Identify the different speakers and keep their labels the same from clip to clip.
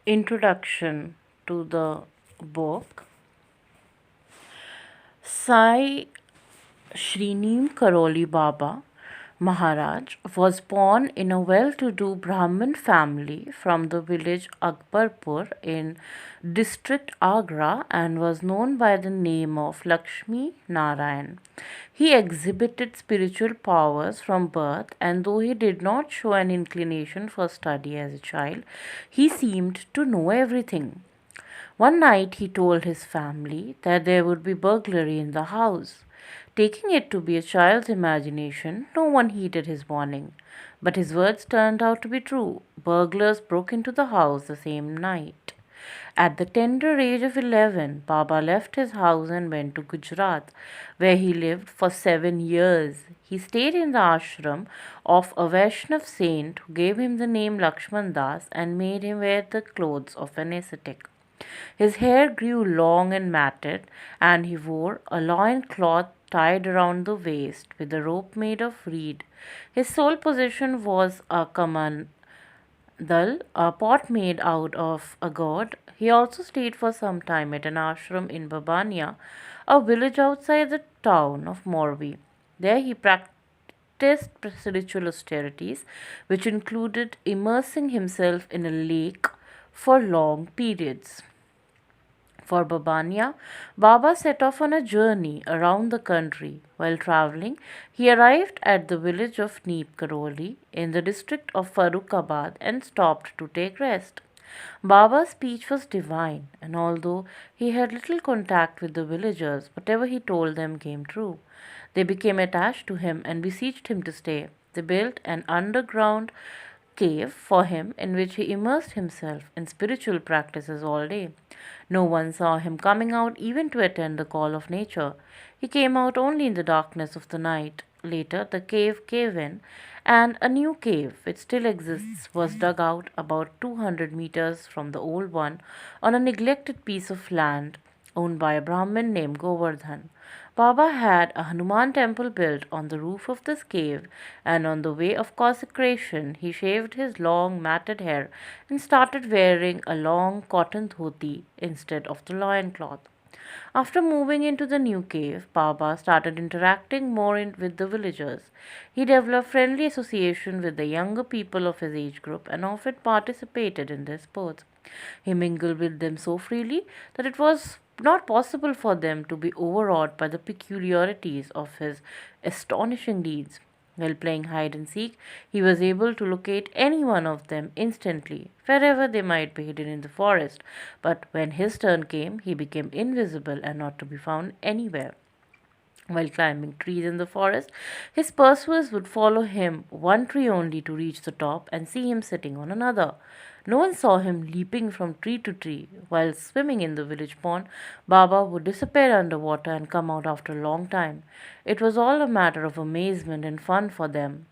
Speaker 1: Introduction to the book. Sai Shrinim Karoli Baba Maharaj was born in a well to do Brahmin family from the village Akbarpur in district Agra and was known by the name of Lakshmi Narayan. He exhibited spiritual powers from birth, and though he did not show an inclination for study as a child, he seemed to know everything. One night he told his family that there would be burglary in the house. Taking it to be a child's imagination, no one heeded his warning. But his words turned out to be true. Burglars broke into the house the same night. At the tender age of 11, Baba left his house and went to Gujarat, where he lived for 7 years. He stayed in the ashram of a Vaishnav saint who gave him the name Lakshman Das and made him wear the clothes of an ascetic. His hair grew long and matted, and he wore a loin cloth tied around the waist with a rope made of reed. His sole possession was a kamandal, a pot made out of a gourd. He also stayed for some time at an ashram in Babania, a village outside the town of Morbi. There he practiced spiritual austerities, which included immersing himself in a lake for long periods. For Babania, Baba set off on a journey around the country. While traveling, he arrived at the village of Neep Karoli in the district of Farrukhabad and stopped to take rest. Baba's speech was divine, and although he had little contact with the villagers, whatever he told them came true. They became attached to him and beseeched him to stay. They built an underground cave for him in which he immersed himself in spiritual practices all day. No one saw him coming out even to attend the call of nature. He came out only in the darkness of the night. Later, the cave caved in, and a new cave, which still exists, was dug out about 200 meters from the old one on a neglected piece of land owned by a Brahmin named Govardhan. Baba had a Hanuman temple built on the roof of this cave, and on the way of consecration, he shaved his long matted hair and started wearing a long cotton dhoti instead of the loin cloth. After moving into the new cave, Baba started interacting more with the villagers. He developed friendly association with the younger people of his age group and often participated in their sports. He mingled with them so freely that it was not possible for them to be overawed by the peculiarities of his astonishing deeds. While playing hide and seek, he was able to locate any one of them instantly, wherever they might be hidden in the forest. But when his turn came, he became invisible and not to be found anywhere. While climbing trees in the forest, his pursuers would follow him one tree only to reach the top and see him sitting on another. No one saw him leaping from tree to tree. While swimming in the village pond, Baba would disappear under water and come out after a long time. It was all a matter of amazement and fun for them.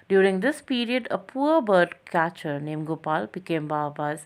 Speaker 1: During this period, a poor bird catcher named Gopal became Baba's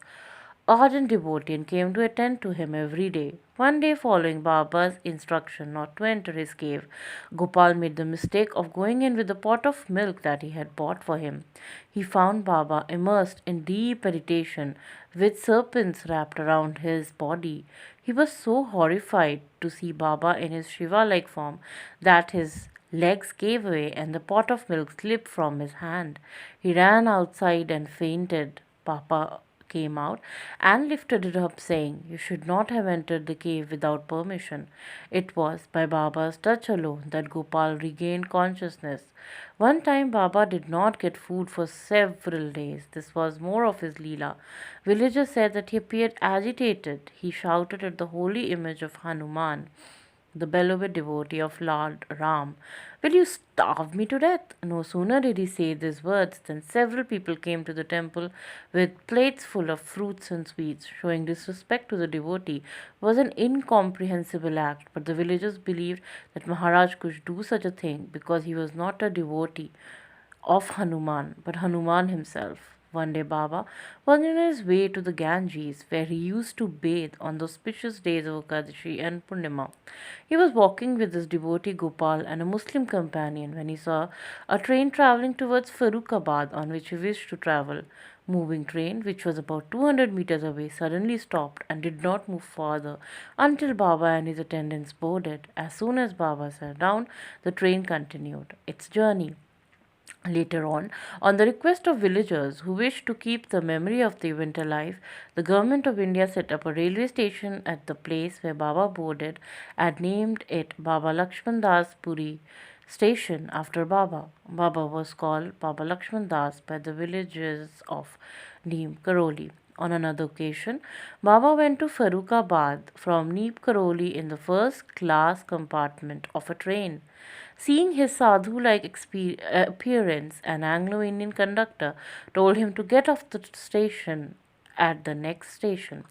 Speaker 1: ardent devotee and came to attend to him every day. One day, following Baba's instruction not to enter his cave, Gopal made the mistake of going in with a pot of milk that he had bought for him. He found Baba immersed in deep meditation with serpents wrapped around his body. He was so horrified to see Baba in his Shiva like form that his legs gave way and the pot of milk slipped from his hand. He ran outside and fainted. Papa came out and lifted it up, saying, "You should not have entered the cave without permission." It was by Baba's touch alone that Gopal regained consciousness. One time Baba did not get food for several days. This was more of his Leela. Villagers said that he appeared agitated. He shouted at the holy image of Hanuman, the beloved devotee of Lord Ram. "Will you starve me to death?" No sooner did he say these words than several people came to the temple with plates full of fruits and sweets. Showing disrespect to the devotee was an incomprehensible act, but the villagers believed that Maharaj could do such a thing because he was not a devotee of Hanuman, but Hanuman himself One day, Baba was on his way to the Ganges, where he used to bathe on the auspicious days of Ekadashi and Purnima. He was walking with his devotee Gopal and a Muslim companion when he saw a train traveling towards Farrukhabad on which he wished to travel. Moving train, which was about 200 meters away, suddenly stopped and did not move farther until Baba and his attendants boarded. As soon as Baba sat down, the train continued its journey. Later on the request of villagers who wished to keep the memory of the event alive, the government of India set up a railway station at the place where Baba boarded and named it Baba Lakshman Das Puri station after Baba. Baba was called Baba Lakshman Das by the villagers of Neem Karoli. On another occasion, Baba went to Farrukhabad from Neem Karoli in the first class compartment of a train. Seeing his sadhu like appearance, an Anglo Indian conductor told him to get off the station at the next station.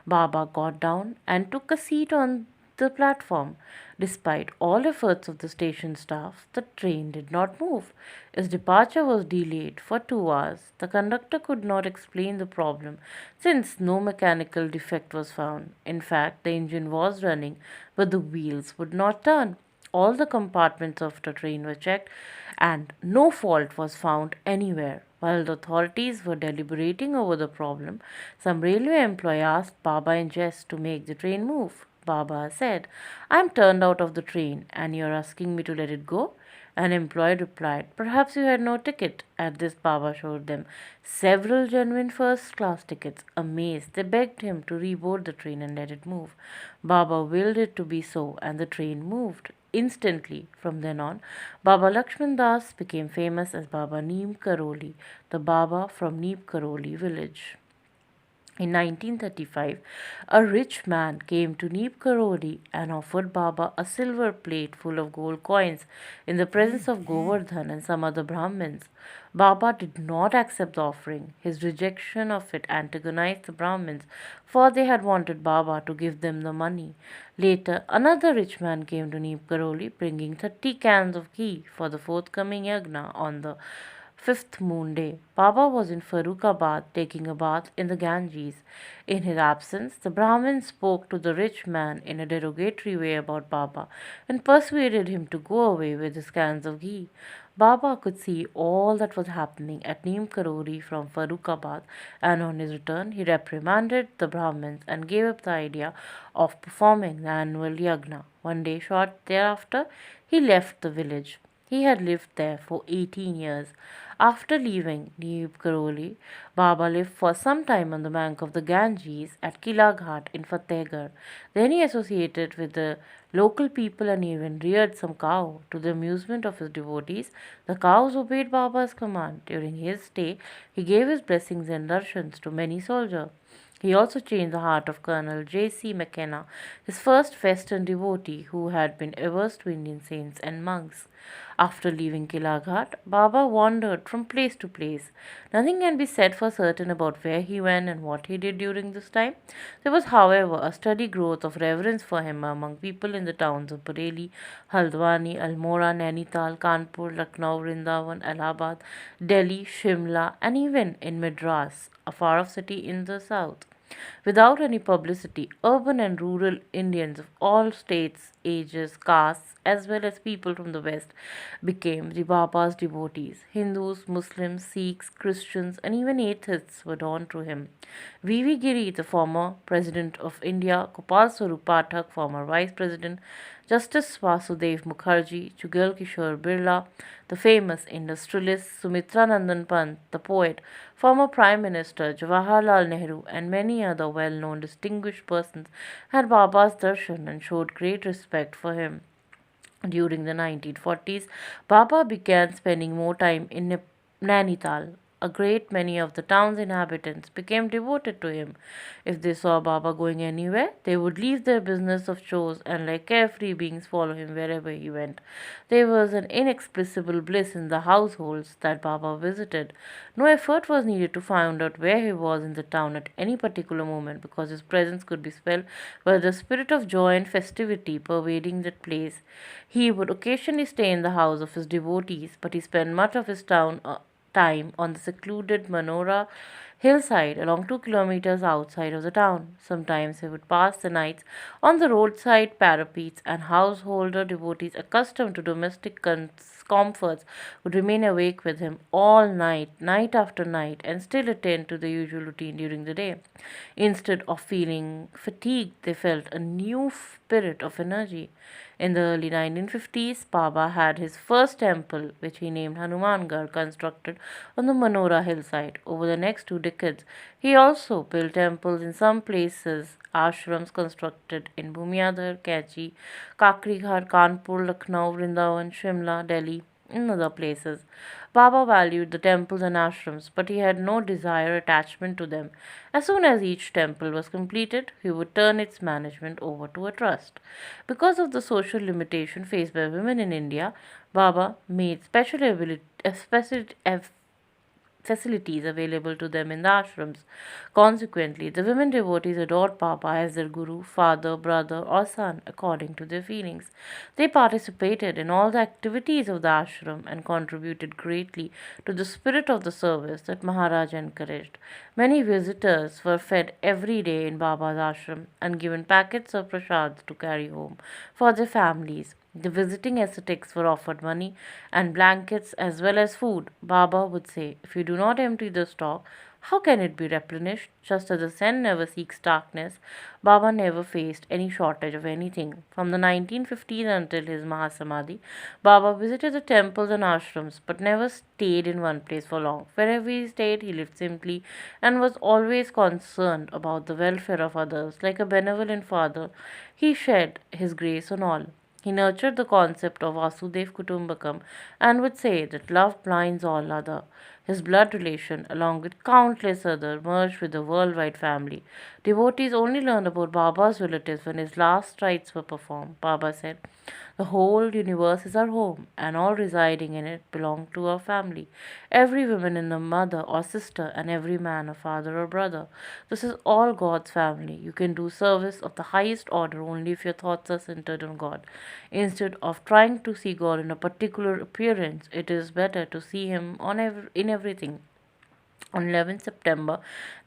Speaker 1: Baba got down and took a seat on the platform. Despite all efforts of the station staff, the train did not move. His departure was delayed for 2 hours. The conductor could not explain the problem since no mechanical defect was found. In fact, the engine was running, but the wheels would not turn. All the compartments of the train were checked, and no fault was found anywhere. While the authorities were deliberating over the problem, some railway employee asked Baba in jest to make the train move. Baba said, "I am turned out of the train, and you are asking me to let it go?" An employee replied, "Perhaps you had no ticket." At this, Baba showed them several genuine first class tickets. Amazed, they begged him to reboard the train and let it move. Baba willed it to be so, and the train moved. Instantly, from then on, Baba Lakshman Das became famous as Baba Neem Karoli, the Baba from Neem Karoli village. In 1935, a rich man came to Neem Karoli and offered Baba a silver plate full of gold coins in the presence of Govardhan and some other Brahmins. Baba did not accept the offering. His rejection of it antagonized the Brahmins, for they had wanted Baba to give them the money. Later, another rich man came to Neem Karoli bringing 30 cans of ghee for the forthcoming yagna on the fifth moon day. Baba was in Farrukhabad taking a bath in the Ganges. In his absence, the Brahmin spoke to the rich man in a derogatory way about Baba and persuaded him to go away with his cans of ghee. Baba could see all that was happening at Neem Karori from Farrukhabad, and on his return, he reprimanded the Brahmins and gave up the idea of performing the annual yagna. One day, short thereafter, he left the village. He had lived there for 18 years. After leaving Neem Karoli, Baba lived for some time on the bank of the Ganges at Kila Ghat in Fatehgarh. Then he associated with the local people and even reared some cow. To the amusement of his devotees, the cows obeyed Baba's command. During his stay, he gave his blessings and darshans to many soldiers. He also changed the heart of Colonel J.C. McKenna, his first Western devotee who had been averse to Indian saints and monks. After leaving Kilaghat, Baba wandered from place to place. Nothing can be said for certain about where he went and what he did during this time. There was, however, a steady growth of reverence for him among people in the towns of Bareilly, Haldwani, Almora, Nainital, Kanpur, Lucknow, Vrindavan, Allahabad, Delhi, Shimla, and even in Madras, a far off city in the south. Without any publicity, urban and rural Indians of all states, ages, castes, as well as people from the West became the Baba's devotees. Hindus, Muslims, Sikhs, Christians, and even atheists were drawn to him. V.V. Giri, the former President of India, Gopal Swarup Pathak, former Vice President, Justice Vasudev Mukherjee, Jugal Kishore Birla, the famous industrialist Sumitra Nandan Pant, the poet, former Prime Minister Jawaharlal Nehru, and many other well known distinguished persons had Baba's darshan and showed great respect for him. During the 1940s, Baba began spending more time in Nainital. A great many of the town's inhabitants became devoted to him. If they saw Baba going anywhere, they would leave their business of chores and, like carefree beings, follow him wherever he went. There was an inexplicable bliss in the households that Baba visited. No effort was needed to find out where he was in the town at any particular moment because his presence could be felt by the spirit of joy and festivity pervading that place. He would occasionally stay in the house of his devotees, but he spent much of his time on the secluded Manora hillside along 2 kilometers outside of the town. Sometimes he would pass the nights on the roadside parapets, and householder devotees accustomed to domestic comforts would remain awake with him all night, night after night, and still attend to the usual routine during the day. Instead of feeling fatigued, they felt a new spirit of energy. In the early 1950s, Baba had his first temple, which he named Hanumangarh, constructed on the Manora hillside. Over the next 2 decades, he also built temples in some places, ashrams constructed in Bhumiadhar, Kachi, Kakrighat, Kanpur, Lucknow, Vrindavan, Shimla, Delhi, and other places. Baba valued the temples and ashrams, but he had no desire attachment to them. As soon as each temple was completed, he would turn its management over to a trust. Because of the social limitation faced by women in India, Baba made facilities available to them in the ashrams. Consequently, the women devotees adored Baba as their guru, father, brother, or son, according to their feelings. They participated in all the activities of the ashram and contributed greatly to the spirit of the service that Maharaj encouraged. Many visitors were fed every day in Baba's ashram and given packets of prasads to carry home for their families. The visiting ascetics were offered money and blankets as well as food. Baba would say, "If you do not empty the stock, how can it be replenished?" Just as the sun never seeks darkness, Baba never faced any shortage of anything. From the 1950s until his Mahasamadhi, Baba visited the temples and ashrams but never stayed in one place for long. Wherever he stayed, he lived simply and was always concerned about the welfare of others. Like a benevolent father, he shed his grace on all. He nurtured the concept of Vasudev Kutumbakam and would say that love blinds all other. His blood relation, along with countless others, merged with the worldwide family. Devotees only learned about Baba's relatives when his last rites were performed. Baba said, "The whole universe is our home, and all residing in it belong to our family. Every woman is a mother or sister, and every man a father or brother. This is all God's family. You can do service of the highest order only if your thoughts are centered on God. Instead of trying to see God in a particular appearance, it is better to see Him in everything." On 11 September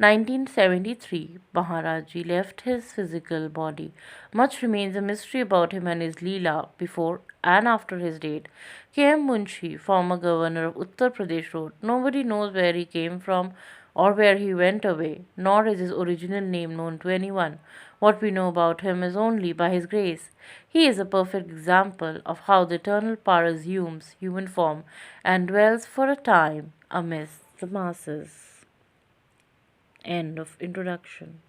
Speaker 1: 1973, Maharaji left his physical body. Much remains a mystery about him and his Leela before and after his date. K.M. Munshi, former governor of Uttar Pradesh, wrote, "Nobody knows where he came from or where he went away, nor is his original name known to anyone. What we know about him is only by his grace. He is a perfect example of how the eternal power assumes human form and dwells for a time amidst the masses." End of introduction.